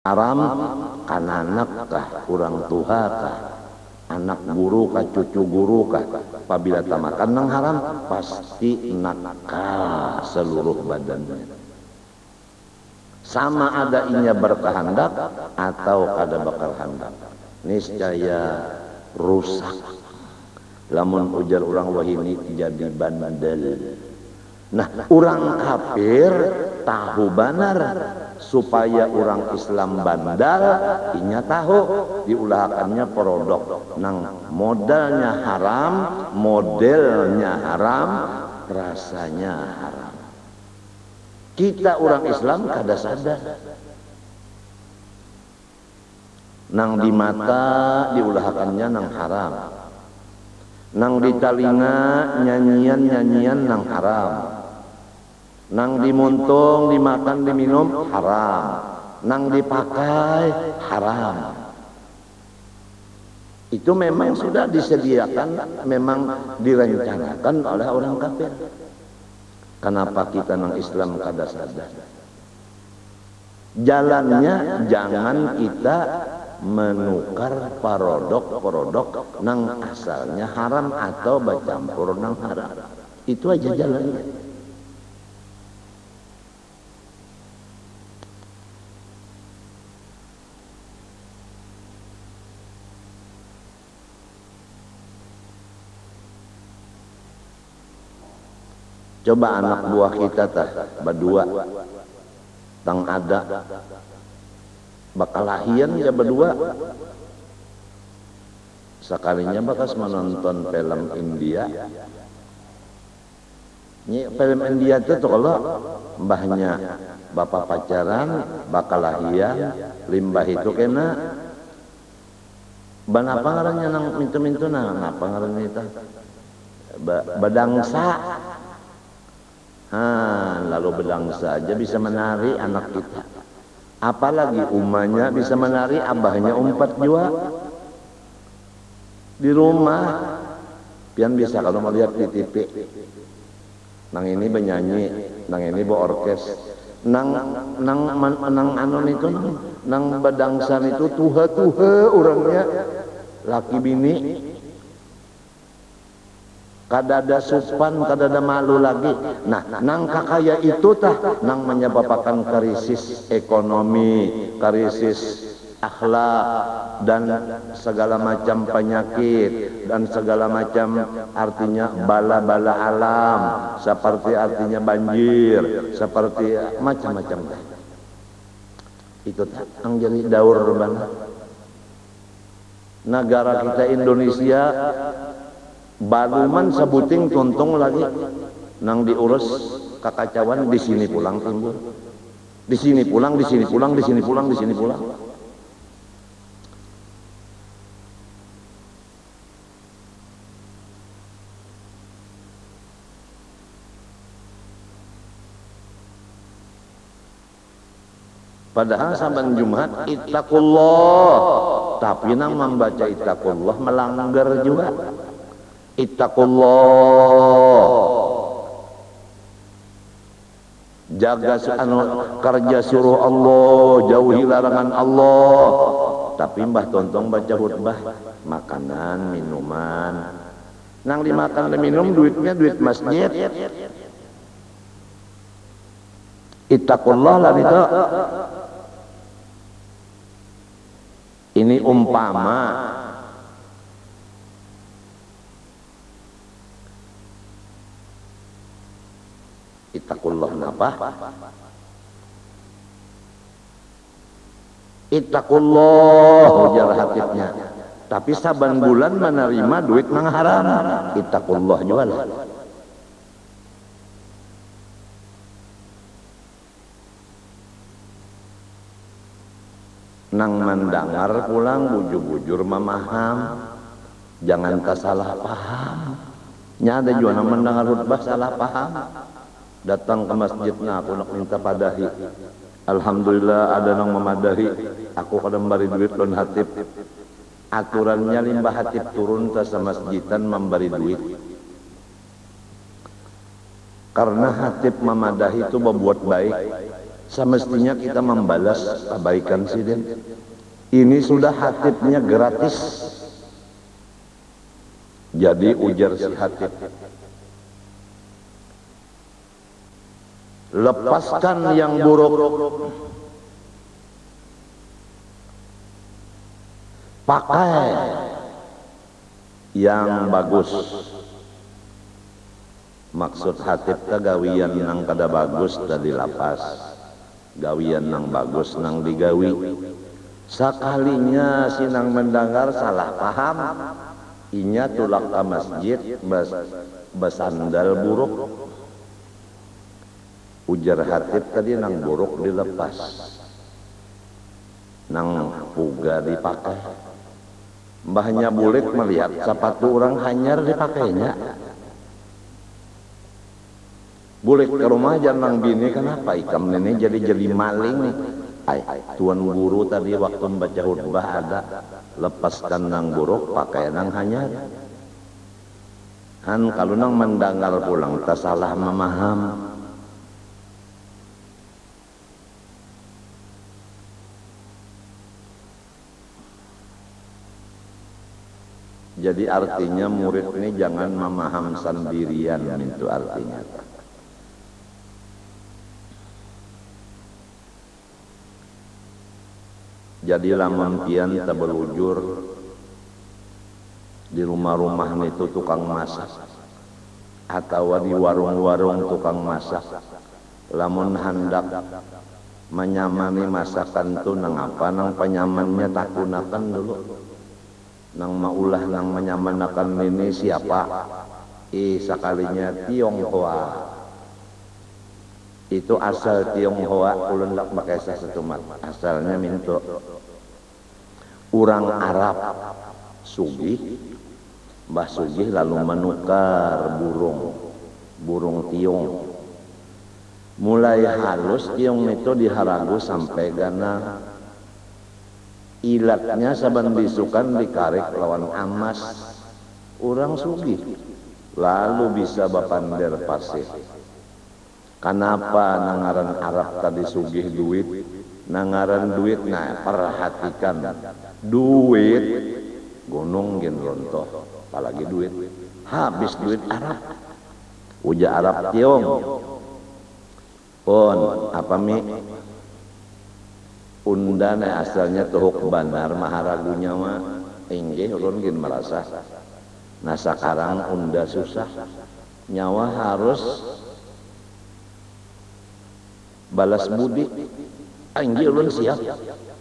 haram kana anak kah, urang tuha kah, anak guru kah, cucu guru kah, apabila tamakan nang haram pasti nakal seluruh badannya, sama ada inya berkehendak atau kada bakal hendak, niscaya rusak. Lamun ujar orang wahini jadi bandel. Nah, orang kafir tahu benar supaya orang Islam bandal, inya tahu diulahakannya produk nang modalnya haram, modelnya haram, rasanya haram. Kita orang Islam kada sadar. Nang di mata diulahakannya nang haram, nang di telinga nyanyian-nyanyian nang haram, nang dimuntung, dimakan, diminum haram, nang dipakai haram. Itu memang sudah disediakan, memang direncanakan oleh orang kafir. Kenapa kita nang Islam kada sadar? Jalannya jangan kita menukar produk-produk nang asalnya haram atau bercampur nang haram. Itu aja jalannya. Coba anak buah kita tah berdua tang ada bakal lahian ya berdua, sekalinya bakas menonton film India. Ini film India itu tuh kalau mbahnya bapak pacaran bakal lahian, limbah itu kena banapa ngarannya nang mintu-mintu nah, napa ngarannya itu bedangsa. Lalu bedangsa aja bisa menari anak kita, apalagi umahnya bisa menari, abahnya umpat juga di rumah. Pian bisa kalau melihat di TV, nang ini benyanyi, nang ini orkes, nang anu itu nang bedangsan itu tuha orangnya laki bini, kadada supan, kadada malu lagi. Nah, nang kakaya itu tah nang menyebabkan krisis ekonomi, krisis akhlak, dan segala macam penyakit, dan segala macam artinya bala-bala alam, seperti artinya banjir, seperti macam-macam. Itu tah ang jadi daur bana. Negara kita Indonesia baluman sebuting tuntung lagi nang diurus kekacauan, di sini pulang timbul, di sini pulang, di sini pulang, di sini pulang, di sini pulang. Padahal saban Jumat ittaqullah, tapi nang membaca ittaqullah melanggar juga. Ittaqullah, jaga kerja suruh Allah, jauhi larangan Allah. Tapi mbah tontong baca khutbah makanan, minuman, nang dimakan dan minum duitnya duit masjid. Ittaqullah lah itu. Ini umpama ittaqullah napa? Ittaqullah ujar hatibnya. Tapi saban bulan menerima duit nang haram. Ittaqullah juga lah. Nang mendengar pulang bujur-bujur memaham, jangan salah paham. Nya ada juga nang mendengar khutbah salah paham, datang ke masjidnya aku nak minta padahi, alhamdulillah ada nang memadahi, aku kadang beri duit lon hatib. Aturannya limbah hatib turun ke masjidan memberi duit, karena hatib memadahi itu berbuat baik. Semestinya kita membalas kebaikan si Den. Ini sudah hatibnya gratis. Jadi ujar si hatib, lepaskan yang buruk, pakai yang bagus. Maksud hatib gawian nang kada bagus tadi lapas, gawian nang bagus nang digawi. Sakalinya sinang mendengar salah paham, inya tulak ke masjid besandal buruk. Ujar hatib tadi nang buruk dilepas, nang puga dipakai. Mbahnya bulik melihat sepatu orang hanyar dipakainya. Bulik ke rumah janang bini, kenapa ikam ini jadi maling? Ay, tuan guru tadi waktu membaca khutbah ada, lepaskan nang buruk pakai nang hanyar. Han kalau nang mendengar pulang tak salah memaham. Jadi artinya murid ini jangan memaham sendirian, itu artinya. Jadi lamun pian tabelujur di rumah-rumah itu tukang masak atau di warung-warung tukang masak, lamun hendak menyamani masakan tu nang apa, nang penyamannya tak gunakan dulu, nang maulah nang menyamanakan ini siapa, sekalinya Tionghoa. Itu asal Tionghoa, ulun lak pakai sasetumat. Asalnya minto orang Arab sugih, Mbah Sugih lalu menukar burung tiong. Mulai halus tiong itu diharagu sampai gana ilatnya saban bisukan dikarik lawan amas. Orang sugih lalu bisa bapander pasir. Kenapa nangaran Arab tadi sugih duit? Nangaran duit, nah perhatikan duit gunung gen rontoh, apalagi duit habis duit Arab. Uja Arab tiong pon apa mi undan asalnya tuhuk bandar maharagunya mah inggih ulun gen merasa. Nah sekarang unda susah, nyawa harus balas budi. Anjir ulun siap,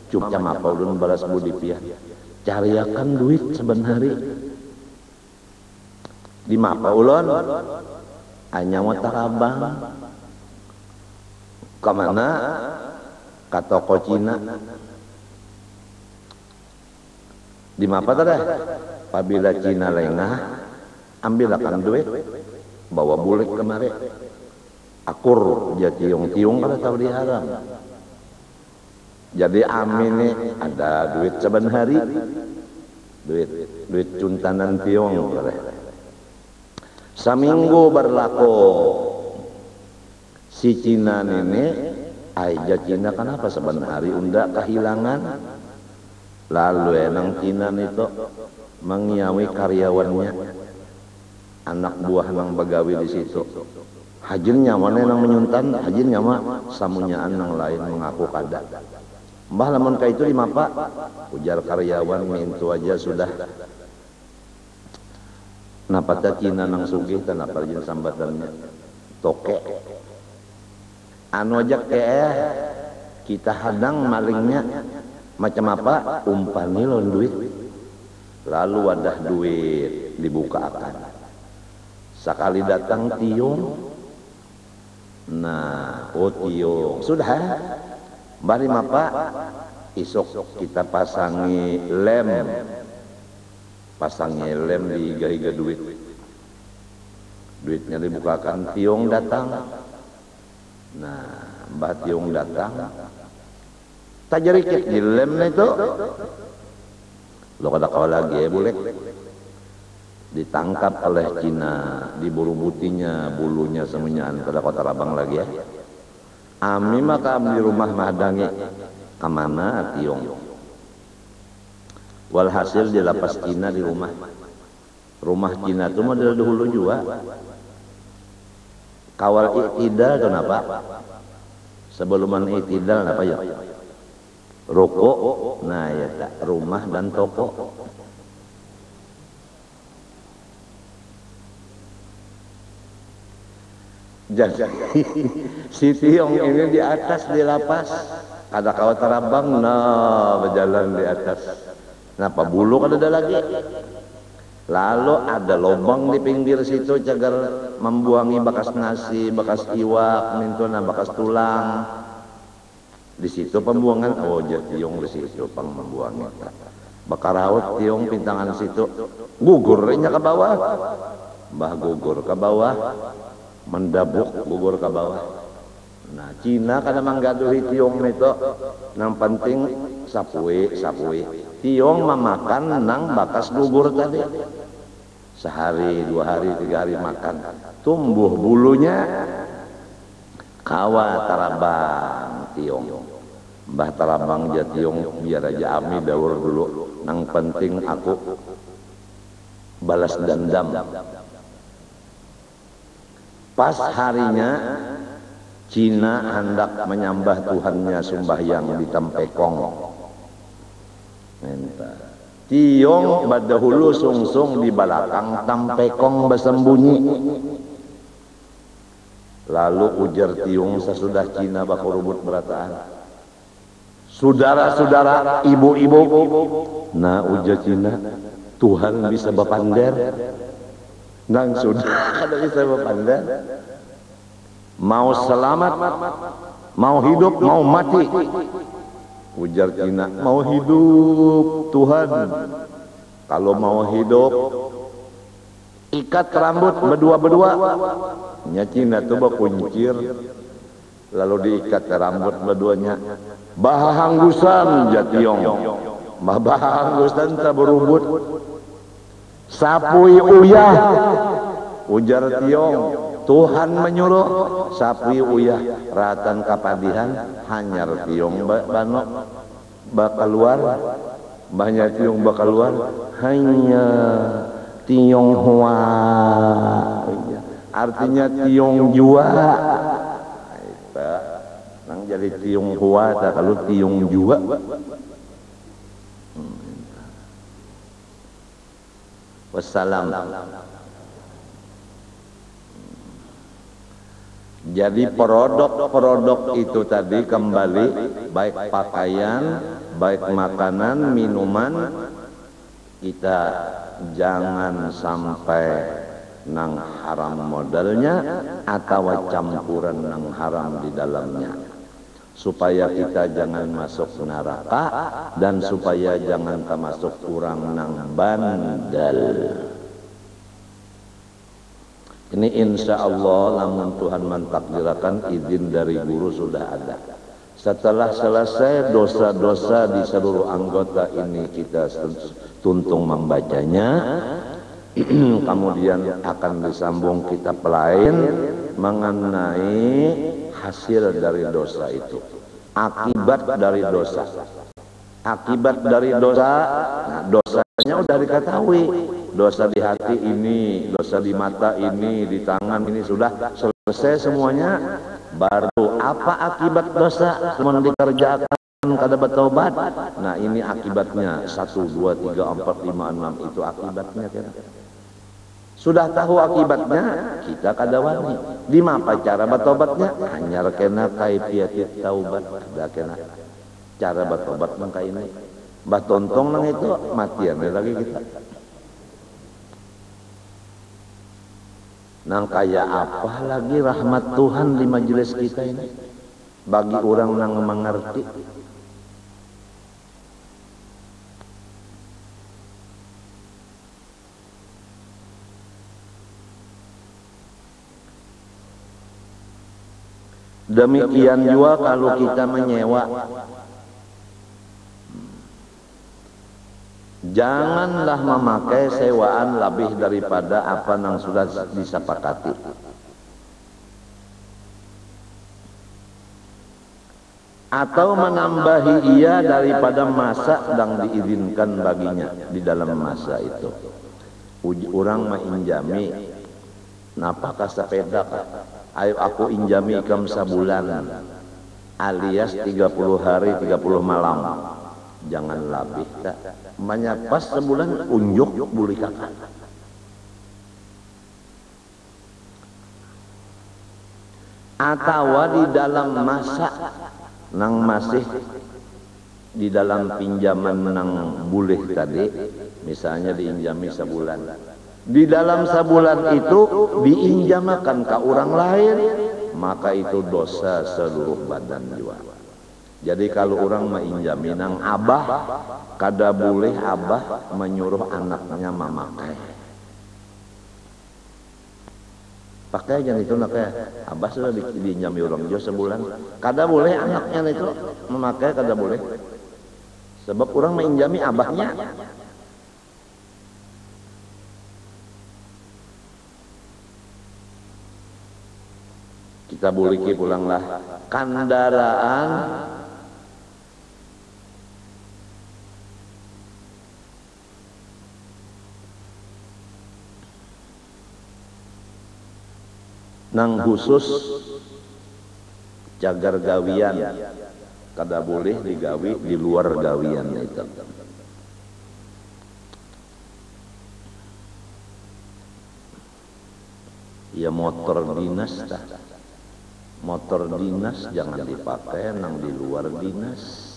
cuma apa ulun balas budi pian, cariakan duit sebenari di mapa ulun hanya mau tarabang kemana ke toko Cina di mapa tadi, apabila Cina lengah ambilkan duit bawa bulik kemari akur ya tiung-tiung kada tahu diharam. Jadi amin nih ada duit saban hari, duit cuntanan tiung. Saminggu berlaku si Cina ini, aja Cina kenapa saban hari unda kehilangan. Lalu enang Cina itu mengiawi karyawannya, anak buah nang begawi di situ. Hajinnya mana yang menyuntan, hajinnya mah samunyaan yang lain mengaku kada. Mbah lamun ka itu lima pak, ujar karyawan mintu aja sudah. Napa ta Cina nang sugih tan apa jeung sambatannya toke. Anu aja kita hadang malingnya macam apa? Umpani lon duit. Lalu wadah duit dibukakan. Sekali datang tiung. Nah, tiung sudah bari mapa isok kita pasangi lem di iga-iga duitnya dibukakan, tiung datang. Nah mbah tiung datang tak jarikit di lem itu lo kada kawal lagi boleh ditangkap oleh Cina, diburu butinya, bulunya semuanya kada kota rabang lagi ya. Ami maka di rumah madangi kemana tiong. Walhasil di lapas Cina di rumah. Rumah Cina itu model dahulu juga. Kawal itidal kenapa? Sebelum itidal apa ya? Ruko, nah ya tak, rumah dan toko. Jadi si Tiong ini di atas di lapas, ada kawat terabang, nah berjalan di atas. Kenapa bulu kan ada lagi? Lalu ada lubang di pinggir situ cagar membuangi bekas nasi, bekas iwak, mintuna, bekas tulang. Di situ pembuangan, oh Tiong di situ pang membuangnya. Bakar raut Tiong pintangan situ, gugurnya ke bawah, mbah gugur ke bawah, mendabuk gugur ke bawah. Nah Cina kada manggaduhi Tiong itu, nang penting sapui. Tiong memakan nang bakas gugur tadi. Sehari, 2 hari, 3 hari makan, tumbuh bulunya, kawa tarabang Tiong. Mbah tarabang ja Tiong biar aja ami daur dulu, nang penting aku balas dendam. Pas harinya Cina hendak menyembah Tuhannya sembahyang di Tampekong. Tiong badahulu sungsung di belakang Tampekong bersembunyi. Lalu ujar Tiong sesudah Cina baku rubut berataan. Saudara-saudara, ibu-ibu, nah ujar Cina, Tuhan bisa bapander. Nang sudah ada bisa bapander. Mau selamat, mau hidup, mau mati. Ujar Cina, mau hidup Tuhan. Kalau mau hidup, ikat rambut berdua-berdua. Nya Cina tuh bakuncir, lalu diikat rambut berduanya. Bahanggusan Jationg, bahanggusan tak berubut. Sapui uyah, ujar Tiong. Tuhan menyuruh sapi uyah ratan kapadihan hanyar Tiong banok bakal keluar banyak Tiong bakal keluar hanya Tiong hua artinya Tiong jua itu nang jadi Tiong hua tak kalau Tiong jua wassalam. Jadi produk itu tadi kembali baik pakaian, baik makanan, minuman, kita jangan sampai nang haram modalnya atau campuran nang haram di dalamnya. Supaya kita jangan masuk neraka dan supaya jangan termasuk kurang nang bandel. Ini insya Allah namun Tuhan mentakdirkan izin dari guru sudah ada. Setelah selesai dosa-dosa di seluruh anggota ini kita tuntung membacanya, kemudian akan disambung kitab lain mengenai hasil dari dosa itu, akibat dari dosa. Akibat dari dosa, nah dosanya udah diketahui. Dosa di hati ini, dosa di mata ini, di tangan ini sudah selesai semuanya. Baru apa akibat dosa? Semuanya dikerjakan kada bertobat. Nah ini akibatnya 1, 2, 3, 4, 5, 6 itu akibatnya kan. Sudah tahu akibatnya, kita kada wani. Di apa cara bertobatnya? Hanya kena kaifiatit taubat, ada kena cara bertobat mangka ini. Batontong nang itu matian lagi kita. Nang kaya apa lagi rahmat Tuhan di majelis kita ini bagi orang yang mengerti. Demikian juga kalau kita menyewa, janganlah memakai sewaan lebih daripada apa yang sudah disepakati. atau menambahi ia daripada masa sedang diizinkan baginya di dalam masa itu. Orang menginjami napakah sepeda, ayo aku injami ikam sabulan alias 30 hari 30 malam, jangan lebih tak pas sebulan unjuk boleh kakak. Atau di dalam masa nang masih di dalam pinjaman nang boleh tadi, misalnya diinjami sebulan, di dalam sebulan itu diinjamakan ke orang lain, maka itu dosa seluruh badan jiwa. Jadi kalau orang menginjami nang abah, kada boleh abah menyuruh anaknya memakai. Pakai aja itu nak abah sudah diinjami orang jauh sebulan, kada boleh anaknya itu memakai, kada boleh. Sebab orang menginjami abahnya. Kita boleh pulanglah kendaraan nang khusus jagar gawian, kada boleh digawi di luar gawian itu. Ya motor dinas dah. Motor dinas jangan dipakai nang di luar dinas.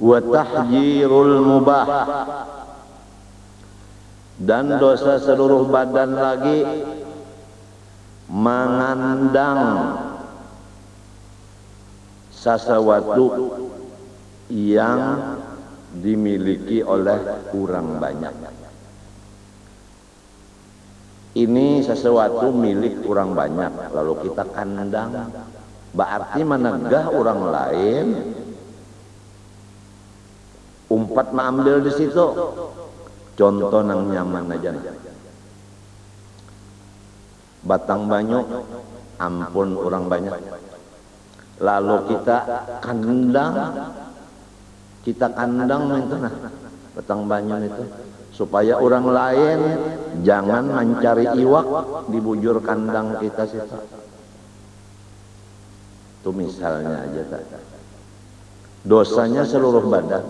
Wa tahjirul mubah, dan dosa seluruh badan lagi mengandang sesuatu yang dimiliki oleh orang banyak. Ini sesuatu milik orang banyak, lalu kita kandang, berarti menegah orang lain umpat mengambil di situ. Contoh nang nyaman aja, batang banyu, ampun orang banyak, lalu kita kandang itu nah batang banyu itu supaya orang lain jangan mencari iwak di bujur kandang kita situ. Itu misalnya aja tak. Dosanya seluruh badan.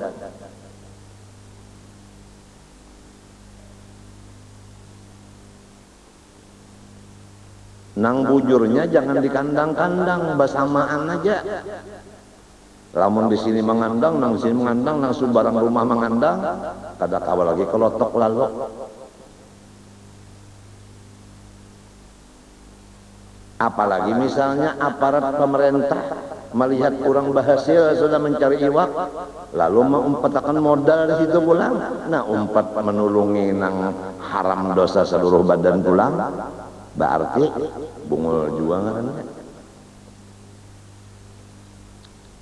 Nang bujurnya jangan dikandang-kandang, bersamaan aja. Lamun di sini mengandang, nang sini mengandang, nang sembarang rumah mengandang, kada kawal lagi kelotok lalu. Apalagi misalnya aparat pemerintah melihat orang berhasil sudah mencari iwak, lalu mengumpatkan modal di situ pulang. Nah, umpat menulungi nang haram dosa seluruh badan pulang, berarti bungul juangan.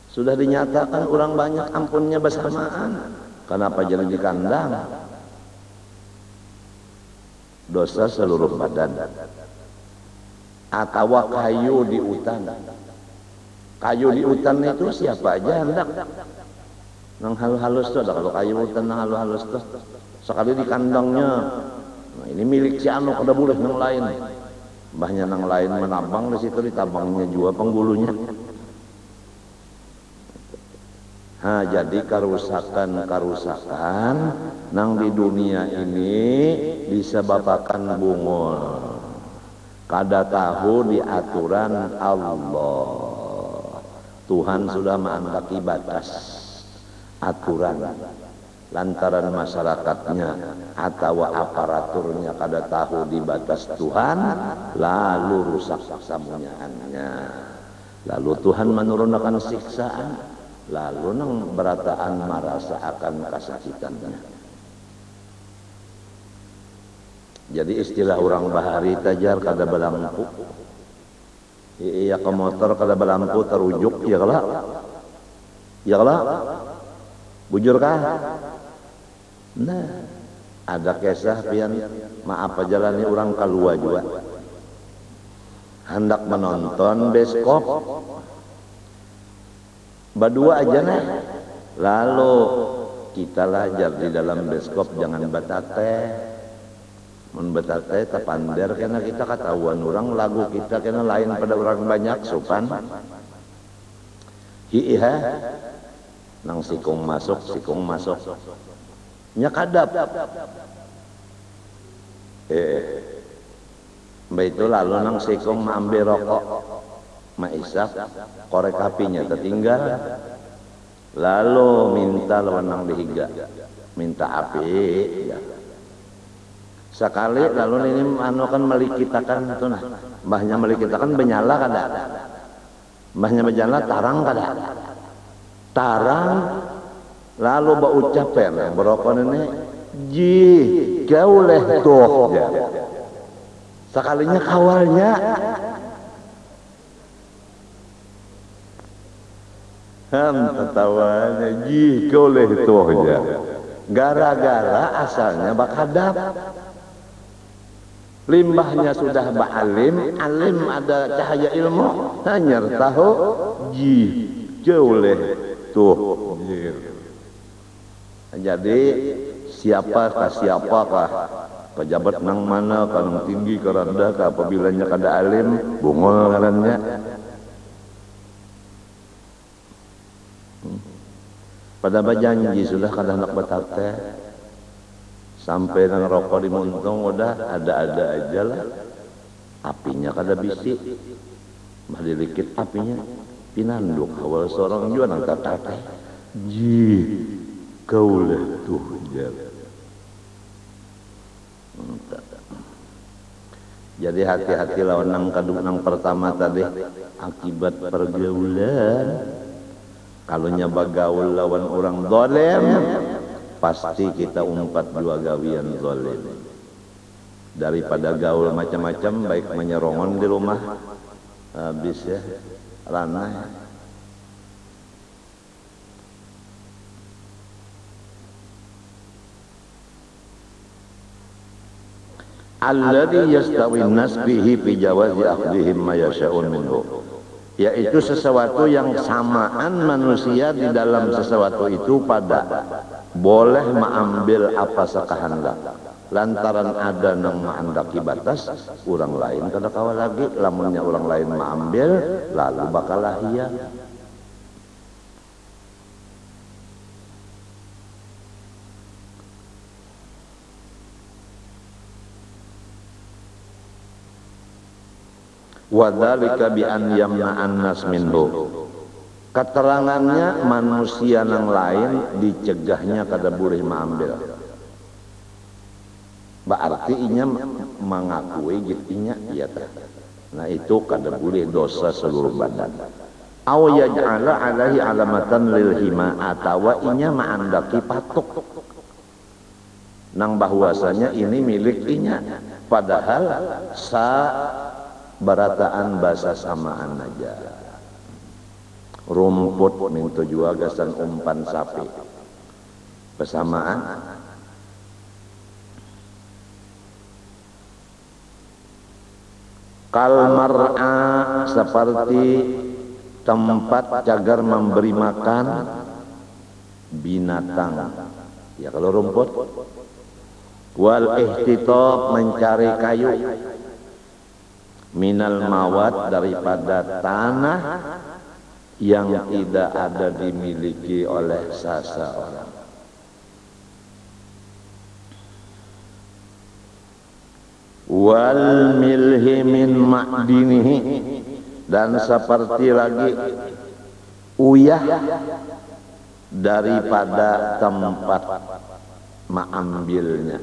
Sudah dinyatakan orang banyak ampunnya bersamaan, kenapa jadi dikandang? Dosa seluruh badan. Atau kayu di hutan. Kayu di hutan itu siapa aja hendak nang halus-halus tuh, kalau kayu hutan nang halus-halus tuh sekali di kandangnya, nah ini milik si anu, kada boleh nang lain. Mbahnya nang lain menabang di situ, ditabangnya juga penggulunya. Nah, jadi karusakan nang di dunia ini disebabkan bungul. Kada tahu di aturan Allah. Tuhan sudah mengandaki batas aturan, lantaran masyarakatnya atau aparaturnya kada tahu di batas Tuhan, lalu rusak samunyaannya. Lalu Tuhan menurunkan siksaan, lalu nang berataan merasa akan kesakitannya. Jadi istilah orang bahari tajar kada belampu, iya ke motor kada belampu terujuk, ya kalah, ya kalah. Bujurkah? Nah, ada kisah pian maaf aja lah nih orang kalua juga. Hendak menonton bioskop. Berdua aja nih. Lalu kita lajar di dalam bioskop jangan batate. Mun batate tapander karena kita ketahuan orang lagu kita karena lain pada orang banyak sopan. Hiha nang sikung masuk nya kadap mbak itu lalu nang sikung ambil rokok maisap korek apinya tertinggal lalu minta lawan nang dihiga minta api ya. Sekali lalu ini anu kan melikitakan itu nah mbahnya melikitakan benyala kada mbahnya benyala tarang kada tarang lalu berucap ya berokok ini ji kau leh tuh ya. Sekalinya kawalnya ketawanya ji kau leh tuh ya. Gara-gara asalnya bakadap limbahnya sudah ba'alim alim ada cahaya ilmu hanya tahu ji kau leh tuh. Jadi siapakah pejabat nang mana kanang tinggi karanda ka apabila nya kada alim bungol ngarannya pada bajanji sudah kada nak batate sampai nang rokok dimuntung udah ada aja lah apinya kada bisi mah dilikit apinya pinanduk awal seorang juga nang tatate ji kau lah tuh jadi hati-hati lawan nang kadung nang pertama tadi akibat pergaulan kalau nyaba gaul lawan orang zalim pasti kita umpat dua gawian zalim daripada gaul macam-macam baik menyerongon di rumah habis ya ranah alladhi yastawi nas bihi fi jawazi akhdihim ma yasha'un minhu yaitu sesuatu yang samaan manusia di dalam sesuatu itu pada boleh mengambil apa sakahandak lantaran ada nang menghendaki batas orang lain kada kawa lagi lamunnya orang lain mengambil lalu bakal lahia wadzalika bi an yamna'an nas minhu keterangannya manusia yang lain dicegahnya kada boleh mengambil berarti inya mengakui gitinya iya tah nah itu kada boleh dosa seluruh badan aw yaj'ala alaihi alamatan lil hima atawa inya ma'andaki patok nang bahwasanya ini milik inya padahal barataan bahasa samaan aja rumput minto jua gasan umpan sapi bersamaan kalmar'a seperti tempat cagar memberi makan binatang ya kalau rumput wal ihtitab mencari kayu minal mawat daripada tanah yang tidak ada dimiliki oleh seseorang wal milhi min ma'dinihi dan seperti lagi uyah daripada tempat mengambilnya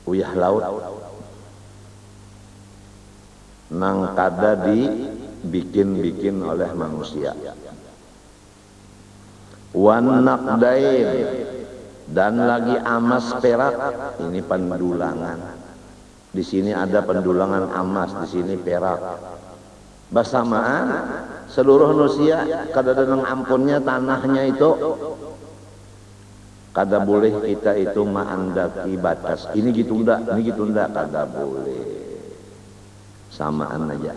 uyah laut nang kada dibikin-bikin oleh manusia wan naqdain dan lagi amas perak ini pendulangan di sini ada pendulangan emas di sini perak bersamaan seluruh manusia kada ada nang ampunnya tanahnya itu Kada boleh kita itu mengandaki batas. Ini gitu ndak, kada boleh. Samaan aja.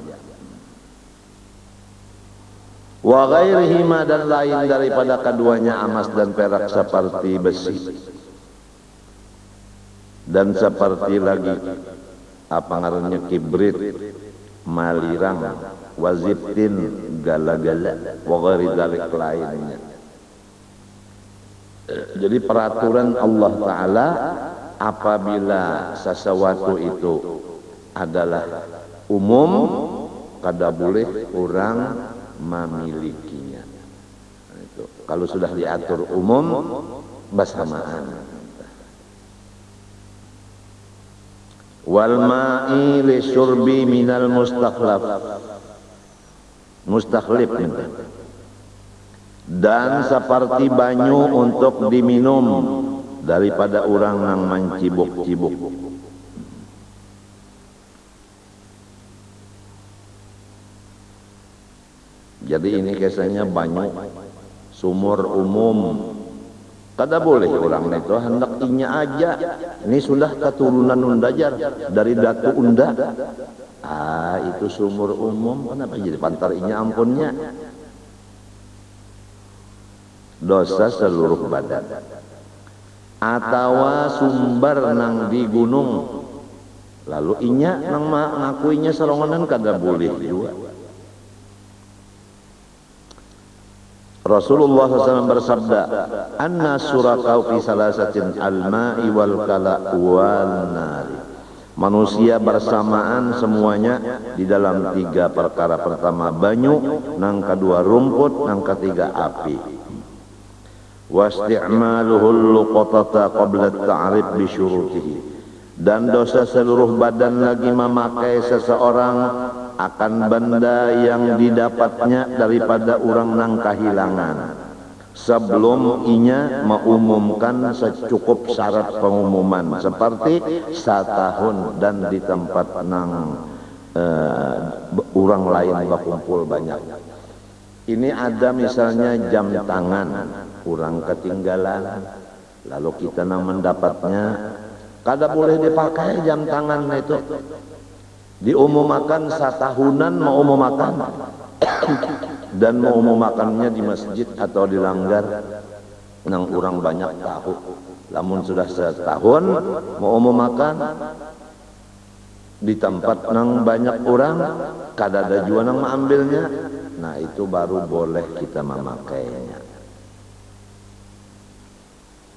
Wa ghairihima dan lain daripada keduanya emas dan perak seperti besi. Dan seperti lagi apa ngarannya kibrit, malirang, wazibtin, gala-gala, wa ghairi dzalik lainnya. Jadi peraturan Allah Ta'ala apabila sesuatu itu adalah umum, kada boleh orang memilikinya. Itu. Kalau sudah diatur umum, bersamaan. Wal ma'i li syurbi minal mustakhlaf. Mustakhlif dan seperti banyu untuk diminum daripada orang yang mencibuk-cibuk. Jadi ini kisahnya banyu sumur umum, kada boleh orang itu hendak inya aja. Ini sudah keturunan undajar dari datu unda. Itu sumur umum, kenapa jadi pantar inya ampunnya? Dosa seluruh badan. Atawa sumber nang di gunung, lalu inya nang ngakuinya serongonan kada boleh juga. Rasulullah SAW bersabda, "Anna surakau fi salasatin al-ma'i wal kala wal nari." Manusia bersamaan semuanya di dalam tiga perkara. Pertama banyu, nang kedua rumput, nang ketiga api. Wasti'maluhul luqatata qabla at-ta'rif bi syurutihi. Dan dosa seluruh badan lagi memakai seseorang akan benda yang didapatnya daripada orang nang kehilangan sebelum inya mengumumkan secukup syarat pengumuman seperti setahun dan di tempat nang orang lain berkumpul banyak. Ini ada misalnya jam tangan orang ketinggalan, lalu kita nang mendapatnya, kada boleh dipakai jam tangan itu. Diumumkan satahunan mau umumkan dan mau umumkannya di masjid atau di langgar nang orang banyak tahu. Namun sudah setahun mau umumkan di tempat nang banyak orang, kada ada juga nang mengambilnya. Nah itu baru boleh kita memakainya.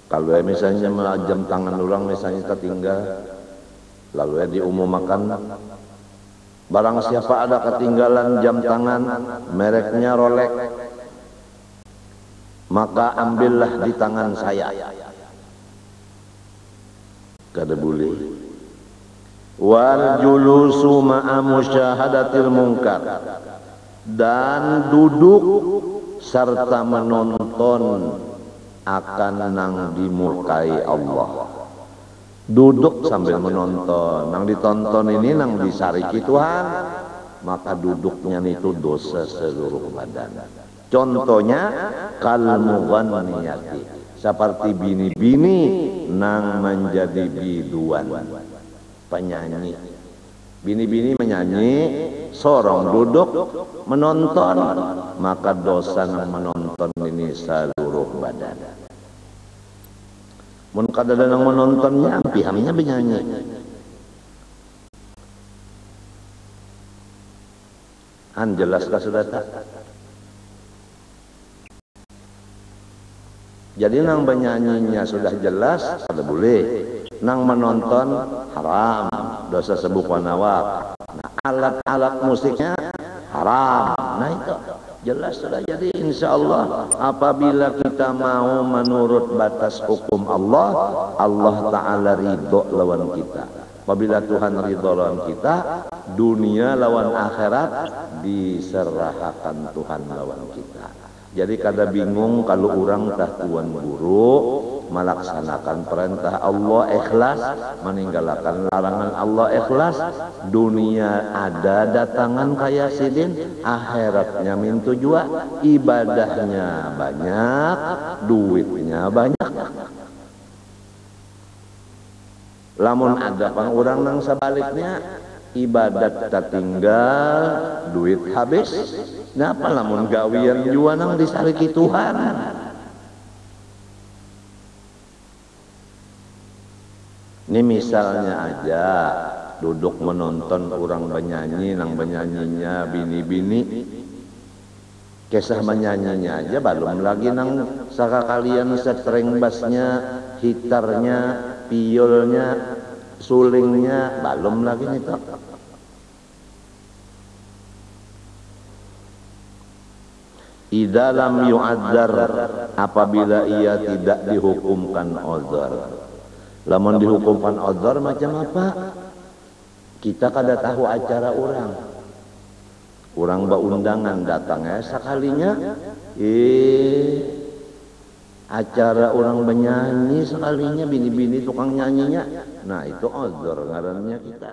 Kalau misalnya jam tangan orang misalnya tertinggal, lalu diumumkan barang siapa ada ketinggalan jam tangan mereknya Rolex, maka ambillah di tangan saya. Kada boleh. Wal julusu ma'a musyahadatil munkar, dan duduk serta menonton akan nang dimurkai Allah. Duduk sambil menonton, nang ditonton ini nang disariki Tuhan, maka duduknya itu dosa seluruh badan. Contohnya kal mughanniyati, seperti bini-bini nang menjadi biduan, penyanyi. Bini-bini menyanyi, sorong duduk menonton, maka dosa nang menonton ini seluruh badan. Mun kada ada nang menontonnya, pihamnya benyanyi. Jelaskah sudah tak? Jadi nang benyanyinya sudah jelas, kada boleh. Nang menonton haram, dosa sebuk wanawak. Nah, alat-alat musiknya haram. Nah itu jelas sudah. Jadi insya Allah apabila kita mau menurut batas hukum Allah, Allah Ta'ala ridho lawan kita. Apabila Tuhan ridho lawan kita, dunia lawan akhirat diserahkan Tuhan lawan kita. Jadi kada bingung kalau orang tak tuan guru melaksanakan perintah Allah ikhlas, meninggalkan larangan Allah ikhlas. Dunia ada datangan kaya sidin, akhiratnya mintu jua, ibadahnya banyak, duitnya banyak. Lamun ada pang orang nang sabaliknya ibadat tertinggal, duit habis. Napa lamun gawian jua nang disaliki Tuhan. Ini misalnya aja duduk menonton orang penyanyi, nang penyanyinya bini-bini, kisah menyanyinya aja belum lagi nang saka kalian string bassnya, gitarnya, piolnya, sulingnya, belum lagi nih toh. Idza lam yu'adzar, apabila ia tidak dihukumkan uzur. Lamun dihukumkan uzur macam apa? Kita kada tahu acara orang. Orang baundangan datangnya sekalinya, acara orang menyanyi sekalinya bini-bini tukang nyanyinya. Nah itu uzur ngarannya kita.